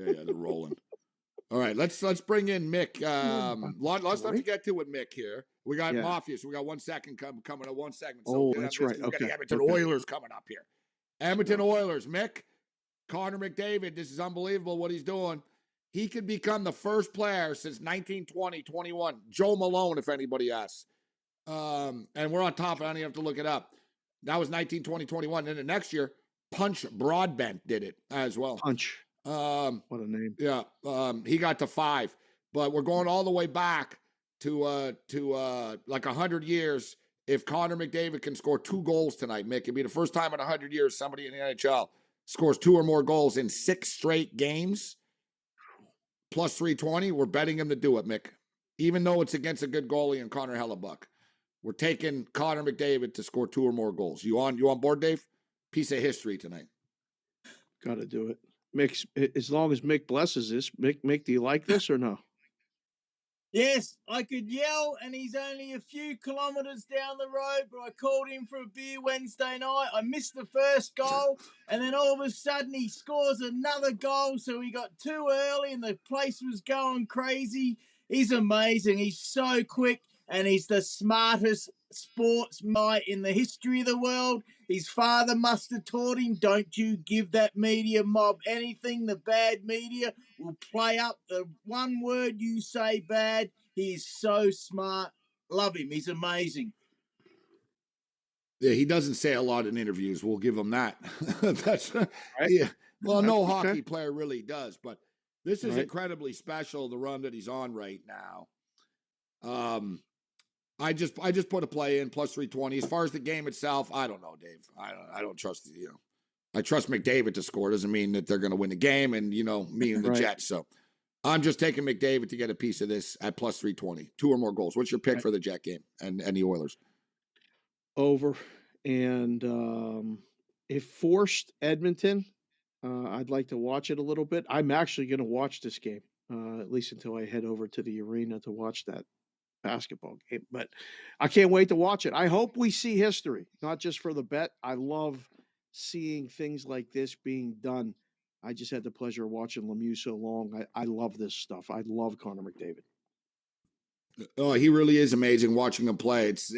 Yeah, they're rolling. All right, let's bring in Mick. Lot stuff to get to with Mick here. We got Mafia, so we got 1 second coming to 1 segment. So that's right. We got the Edmonton Oilers coming up here. Edmonton Oilers, Mick, Connor McDavid. This is unbelievable what he's doing. He could become the first player since 1920-21. Joe Malone, if anybody asks. And we're on top. I don't even have to look it up. That was 1920-21. Then the next year, Punch Broadbent did it as well. Punch. What a name. Yeah. He got to 5. But we're going all the way back to like 100 years. If Connor McDavid can score 2 goals tonight, Mick, it'd be the first time in 100 years somebody in the NHL scores 2 or more goals in 6 straight games. Plus 320. We're betting him to do it, Mick. Even though it's against a good goalie and Connor Hellebuck. We're taking Connor McDavid to score 2 or more goals. You on board, Dave? Piece of history tonight. Got to do it. Mick, as long as Mick blesses this. Mick, do you like this or no? Yes, I could yell, and he's only a few kilometres down the road, but I called him for a beer Wednesday night. I missed the first goal, and then all of a sudden he scores another goal, so he got 2 early, and the place was going crazy. He's amazing. He's so quick, and he's the smartest sportsman in the history of the world. His father must have taught him, don't you give that media mob anything. The bad media will play up the one word you say bad. He is so smart. Love him. He's amazing. Yeah, he doesn't say a lot in interviews. We'll give him that. That's right. Yeah. Well, That's no hockey player really does, but this is right. Incredibly special, the run that he's on right now. I just put a play in plus 320. As far as the game itself, I don't know, Dave. I don't trust I trust McDavid to score. Doesn't mean that they're going to win the game, and me and the Jets. So I'm just taking McDavid to get a piece of this at plus 320. 2 or more goals. What's your pick for the Jet game and the Oilers? Over, and if forced Edmonton, I'd like to watch it a little bit. I'm actually going to watch this game, at least until I head over to the arena to watch that basketball game. But I can't wait to watch it. I hope we see history, not just for the bet. I love seeing things like this being done. I just had the pleasure of watching Lemieux so long. I love this stuff. I love Connor McDavid. Oh, he really is amazing watching him play. It's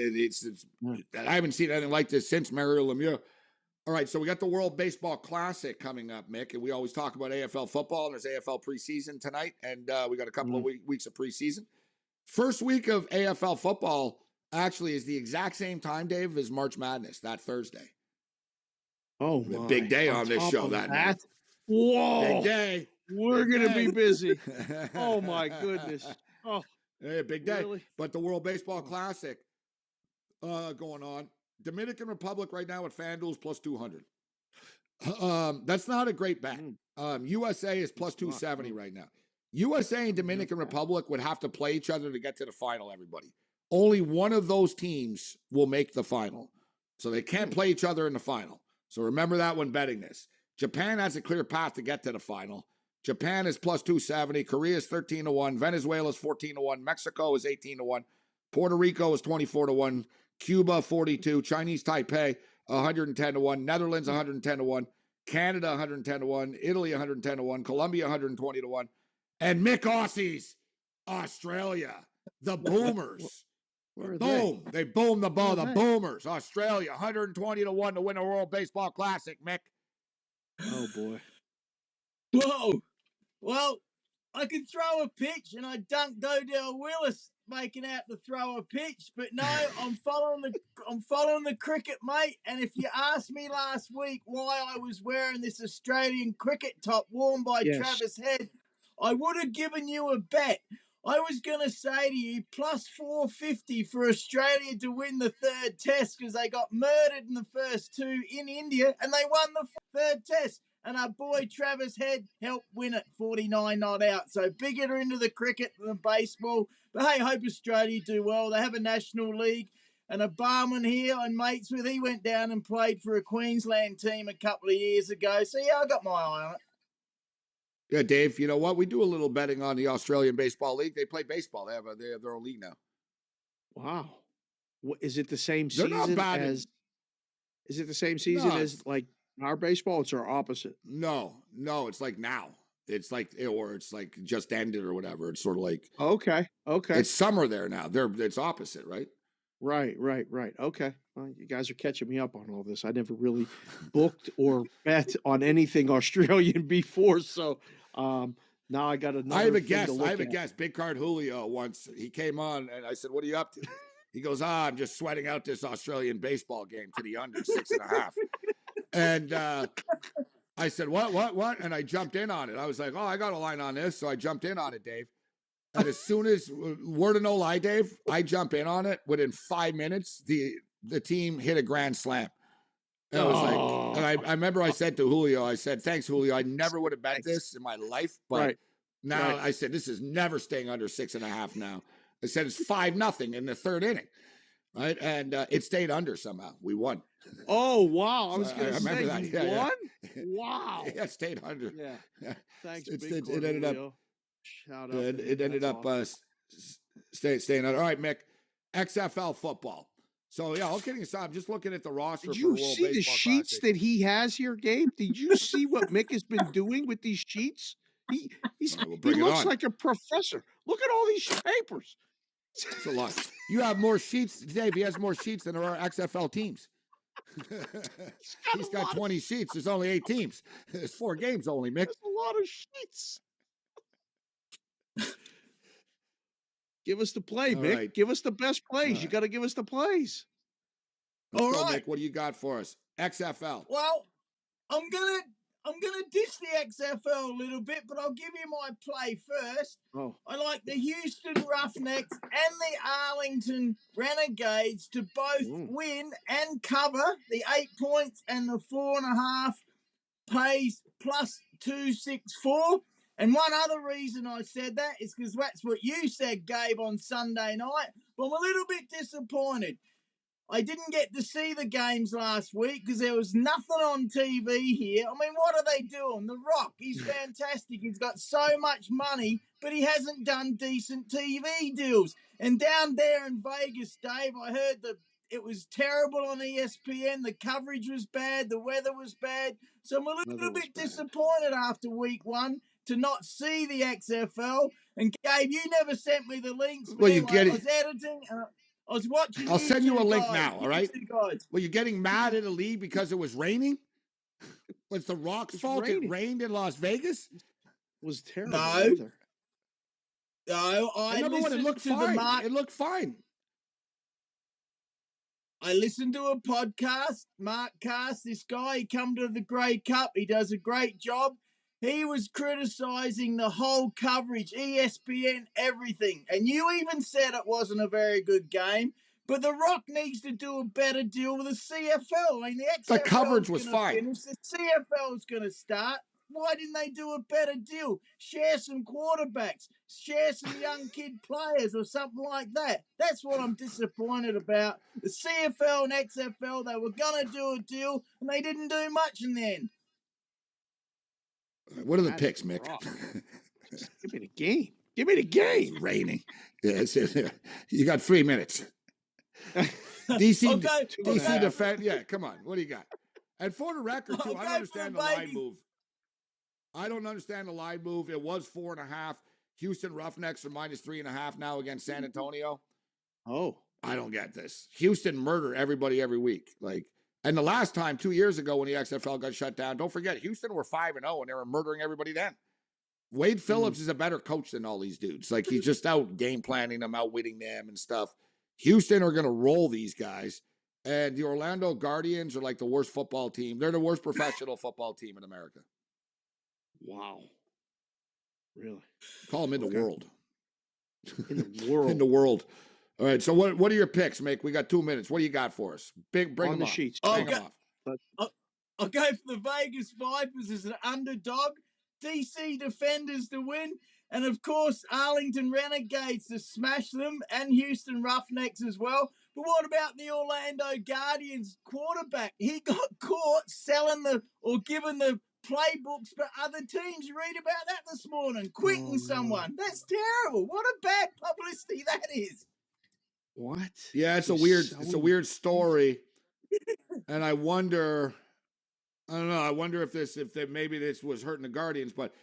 I haven't seen anything like this since Mario Lemieux. All right, so we got the World Baseball Classic coming up, Mick, and we always talk about AFL football, and there's AFL preseason tonight, and we got a couple of weeks of preseason. First week of AFL football actually is the exact same time, Dave, as March Madness, that Thursday. Oh, my. Big day on this show that night. Whoa. Big day. We're going to be busy. Oh, my goodness. Oh, yeah, big day. Really? But the World Baseball Classic going on. Dominican Republic right now at FanDuel's plus 200. That's not a great bet. USA is plus 270 right now. USA and Dominican Republic would have to play each other to get to the final, everybody. Only one of those teams will make the final. So they can't play each other in the final. So remember that when betting this. Japan has a clear path to get to the final. Japan is plus 270. Korea is 13-1. Venezuela is 14-1. Mexico is 18-1. Puerto Rico is 24-1. Cuba 42. Chinese Taipei 110-1. Netherlands 110-1. Canada 110-1. Italy 110-1. Colombia 120-1. And Mick Aussies, Australia, the Boomers. Boom. They boomed the ball. The Boomers, Australia, 120-1 to win the World Baseball Classic, Mick. Oh, boy. Whoa. Well, I could throw a pitch, and I dunked Odell Willis making out to throw a pitch, but no, I'm following the cricket, mate. And if you asked me last week why I was wearing this Australian cricket top worn by Travis Head, I would have given you a bet. I was going to say to you, plus 450 for Australia to win the 3rd test because they got murdered in the first 2 in India, and they won the 3rd test. And our boy Travis Head helped win it 49 not out. So bigger into the cricket than the baseball. But hey, hope Australia do well. They have a national league. And a barman here I'm mates with, he went down and played for a Queensland team a couple of years ago. So yeah, I got my eye on it. Yeah, Dave, you know what? We do a little betting on the Australian Baseball League. They play baseball. They have their own league now. Wow. Is it the same season as like our baseball? It's our opposite. No, it's like now. It's like, or it's like just ended or whatever. It's sort of like Okay. it's summer there now. It's opposite, right? Right. Okay. Well, you guys are catching me up on all this. I never really booked or bet on anything Australian before, so now I got another. I have a thing guest. to look I have a at. guest. Big Card Julio once he came on, and I said, "What are you up to?" He goes, "I'm just sweating out this Australian baseball game to the under 6.5." And I said, what? And I jumped in on it. I was like, "Oh, I got a line on this," so I jumped in on it, Dave. And as soon as word of no lie, Dave, I jump in on it. Within 5 minutes, the team hit a grand slam. And I was like, and I remember I said to Julio, I said, "Thanks, Julio. I never would have bet this in my life, but now I said this is never staying under 6.5. Now I said it's 5-0 in the third inning, right? And it stayed under somehow. We won. Oh wow! I So was going to say that. you won. Wow. Yeah, it stayed under. Yeah. Thanks, It Big ended up. Julio. Shout out. It ended up staying under. All right, Mick. XFL football. So yeah, all kidding aside, I'm just looking at the roster. Did for you the World see the Baseball sheets Classic. that he has here, Gabe? Did you see what Mick has been doing with these sheets? He looks like a professor. Look at all these papers. It's a lot. You have more sheets, Dave. He has more sheets than there are XFL teams. He's got 20 sheets. There's only 8 teams. There's 4 games only, Mick. That's a lot of sheets. Give us the play, Mick. Right. Give us the best plays. You got to give us the plays. Let's go, Mick. What do you got for us? XFL. Well, I'm gonna diss the XFL a little bit, but I'll give you my play first. Oh. I like the Houston Roughnecks and the Arlington Renegades to both win and cover the 8 points and the 4.5 pays plus 264. And one other reason I said that is because that's what you said, Gabe, on Sunday night. But I'm a little bit disappointed. I didn't get to see the games last week because there was nothing on TV here. I mean, what are they doing? The Rock, he's fantastic. He's got so much money, but he hasn't done decent TV deals. And down there in Vegas, Dave, I heard that it was terrible on ESPN. The coverage was bad. The weather was bad. So I'm a little bit disappointed after week 1 to not see the XFL. And Gabe, you never sent me the links. Well, you get it. I was editing. I was watching. I'll send you a link now. All right. Guys. Well, you're getting mad at a league because it was raining. Was the Rock's fault? It rained in Las Vegas. It was terrible. No, I remember when it looked fine. It looked fine. I listened to a podcast. Mark Cast, this guy, he come to the Grey Cup. He does a great job. He was criticizing the whole coverage, ESPN, everything. And you even said it wasn't a very good game. But The Rock needs to do a better deal with the CFL. I mean, the coverage was fine. Finish. The CFL is going to start. Why didn't they do a better deal? Share some quarterbacks. Share some young kid players or something like that. That's what I'm disappointed about. The CFL and XFL, they were going to do a deal, and they didn't do much in the end. What are the picks, Mick? Give me the game. Give me the game. It's raining. Yeah, you got 3 minutes. DC defend. Yeah, come on. What do you got? And for the record, too, I don't understand the line move. I don't understand the line move. It was 4.5. Houston Roughnecks are -3.5 now against San Antonio. Oh, I don't get this. Houston murder everybody every week. And the last time, 2 years ago, when the XFL got shut down, don't forget, Houston were 5-0, and they were murdering everybody then. Wade Phillips is a better coach than all these dudes. He's just out game planning them, outwitting them and stuff. Houston are going to roll these guys. And the Orlando Guardians are like the worst football team. They're the worst professional football team in America. Wow. Really? Call them in the world. In the world. In the world. All right, so what are your picks, Mick? We got 2 minutes. What do you got for us? Bring them the off. sheets. Bring them off. I'll go for the Vegas Vipers as an underdog, DC Defenders to win, and of course Arlington Renegades to smash them, and Houston Roughnecks as well. But what about the Orlando Guardians quarterback? He got caught selling giving the playbooks for other teams. You read about that this morning, quitting someone. That's terrible. What a bad publicity that is. What? Yeah, it's a weird story. And I wonder if maybe this was hurting the Guardians, but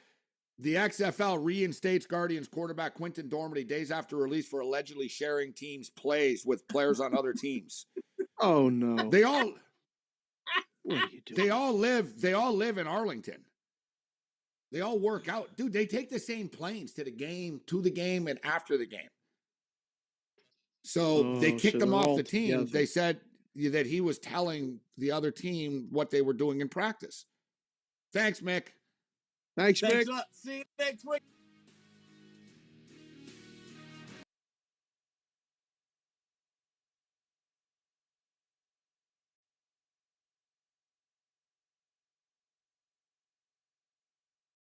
The XFL reinstates Guardians quarterback Quinton Dormady days after release for allegedly sharing teams' plays with players on other teams. Oh no. They all What are you doing? they all live in Arlington. They all work out. Dude, they take the same planes to the game, and after the game. So they kicked him off the team. Together. They said that he was telling the other team what they were doing in practice. Thanks, Mick. Thanks, Mick. Thanks a lot. See you next week.